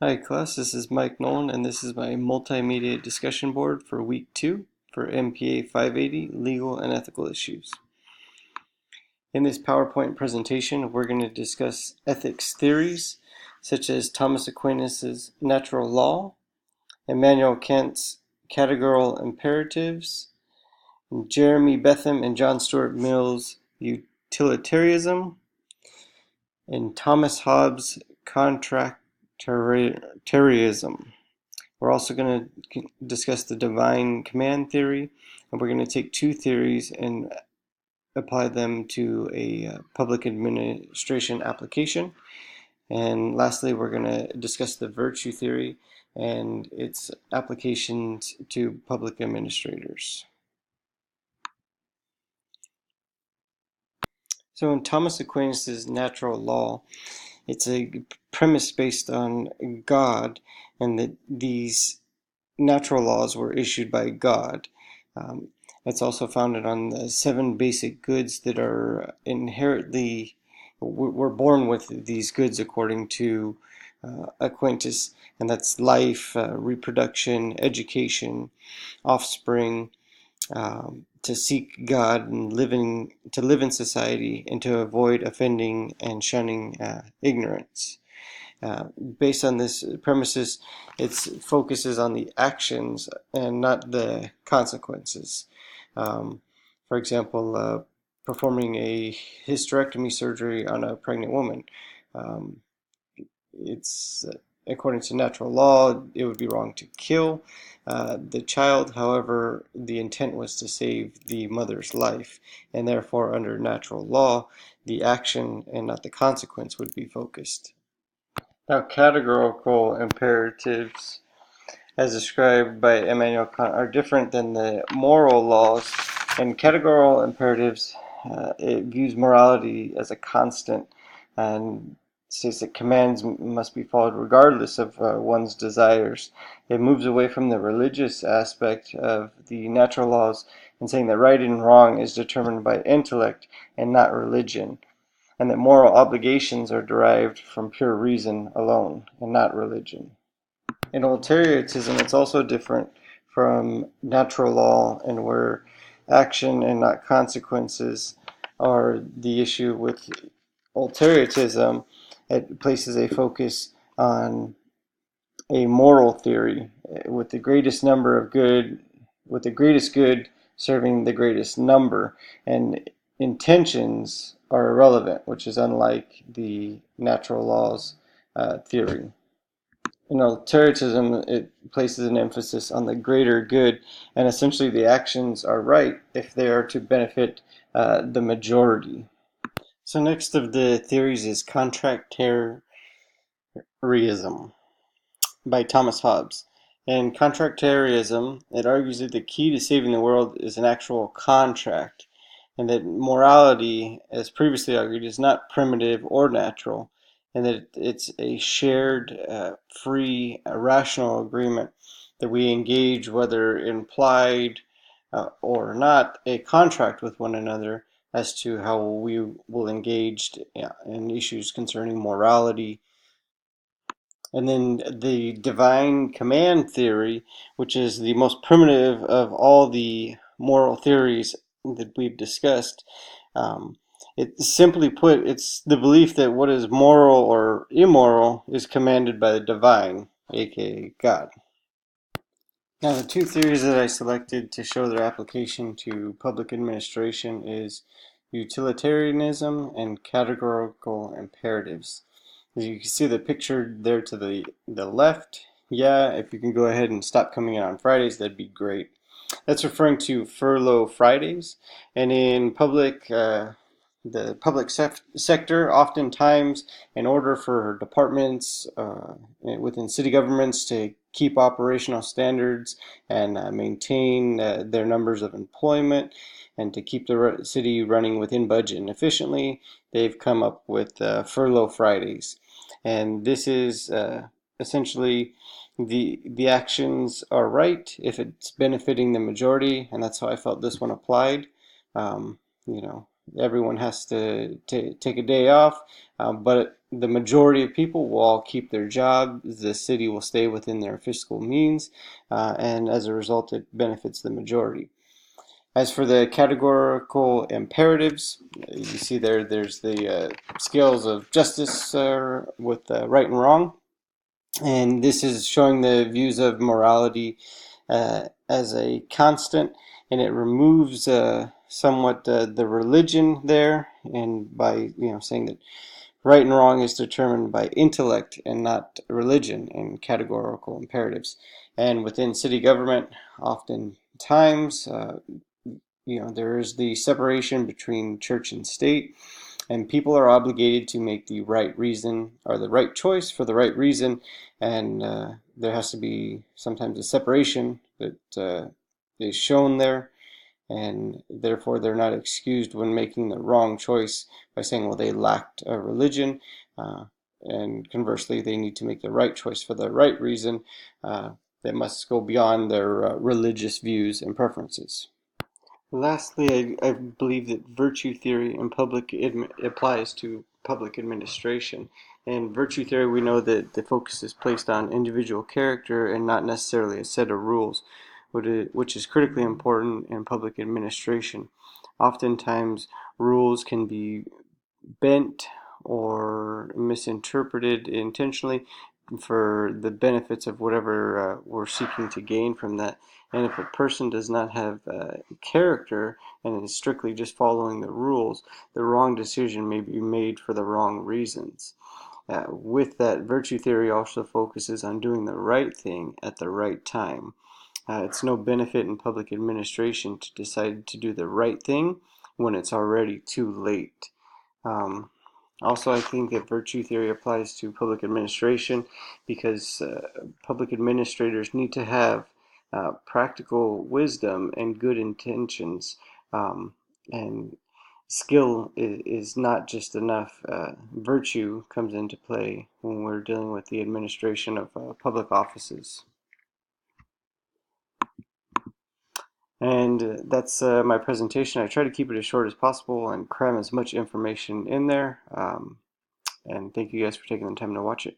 Hi class, this is Mike Nolan and this is my multimedia discussion board for week 2 for MPA 580 Legal and Ethical Issues. In this PowerPoint presentation, we're going to discuss ethics theories such as Thomas Aquinas' natural law, Immanuel Kant's categorical imperatives, Jeremy Bentham and John Stuart Mill's utilitarianism, and Thomas Hobbes' contractarianism. We're also going to discuss the divine command theory, and we're going to take two theories and apply them to a public administration application. And lastly, we're going to discuss the virtue theory and its applications to public administrators. So in Thomas Aquinas' natural law, it's a premise based on God, and that these natural laws were issued by God. It's also founded on the 7 basic goods that are inherently, we're born with these goods according to Aquinas, and that's life, reproduction, education, offspring, to seek God and to live in society, and to avoid offending and shunning ignorance. Based on this premises, it focuses on the actions and not the consequences. For example, performing a hysterectomy surgery on a pregnant woman. It's according to natural law, it would be wrong to kill the child. However, the intent was to save the mother's life, and therefore, under natural law, the action and not the consequence would be focused. Now, categorical imperatives, as described by Immanuel Kant, are different than the moral laws. And categorical imperatives, it views morality as a constant and states that commands must be followed regardless of one's desires. It moves away from the religious aspect of the natural laws and saying that right and wrong is determined by intellect and not religion, and that moral obligations are derived from pure reason alone and not religion. In utilitarianism, it's also different from natural law, and where action and not consequences are the issue. With utilitarianism, it places a focus on a moral theory with the greatest number of good, with the greatest good serving the greatest number, and intentions are irrelevant, which is unlike the natural laws theory. In utilitarianism, it places an emphasis on the greater good, and essentially the actions are right if they are to benefit the majority. So next of the theories is contractarianism by Thomas Hobbes. In contractarianism, it argues that the key to saving the world is an actual contract, and that morality, as previously argued, is not primitive or natural, and that it's a shared, free, rational agreement that we engage, whether implied or not, a contract with one another as to how we will engage in issues concerning morality. And then the divine command theory, which is the most primitive of all the moral theories that we've discussed. It simply put, it's the belief that what is moral or immoral is commanded by the divine, aka God. Now, the two theories that I selected to show their application to public administration is utilitarianism and categorical imperatives. As you can see the picture there to the left, yeah, if you can go ahead and stop coming in on Fridays, that'd be great. That's referring to furlough Fridays, and in the public sector, oftentimes, in order for departments within city governments to keep operational standards and maintain their numbers of employment, and to keep the city running within budget and efficiently, they've come up with furlough Fridays. And this is essentially the actions are right if it's benefiting the majority, and that's how I felt this one applied. You know, everyone has to take a day off, but the majority of people will all keep their job. The city will stay within their fiscal means, and as a result, it benefits the majority. As for the categorical imperatives, you see there's the scales of justice with right and wrong. And this is showing the views of morality as a constant, and it removes somewhat the religion there, and by saying that right and wrong is determined by intellect and not religion in categorical imperatives. And within city government, oftentimes, there is the separation between church and state, and people are obligated to make the right reason or the right choice for the right reason, and there has to be sometimes a separation that is shown there, and therefore they're not excused when making the wrong choice by saying, well, they lacked a religion, uh, and conversely, they need to make the right choice for the right reason that must go beyond their religious views and preferences. Lastly, I believe that virtue theory in applies to public administration. In virtue theory, we know that the focus is placed on individual character and not necessarily a set of rules, which is critically important in public administration. Oftentimes, rules can be bent or misinterpreted intentionally for the benefits of whatever we're seeking to gain from that. And if a person does not have character and is strictly just following the rules, the wrong decision may be made for the wrong reasons. With that, virtue theory also focuses on doing the right thing at the right time. It's no benefit in public administration to decide to do the right thing when it's already too late. Um, Also, I think that virtue theory applies to public administration because public administrators need to have practical wisdom and good intentions. And skill is not just enough. Virtue comes into play when we're dealing with the administration of public offices. And that's my presentation. I try to keep it as short as possible and cram as much information in there. And thank you guys for taking the time to watch it.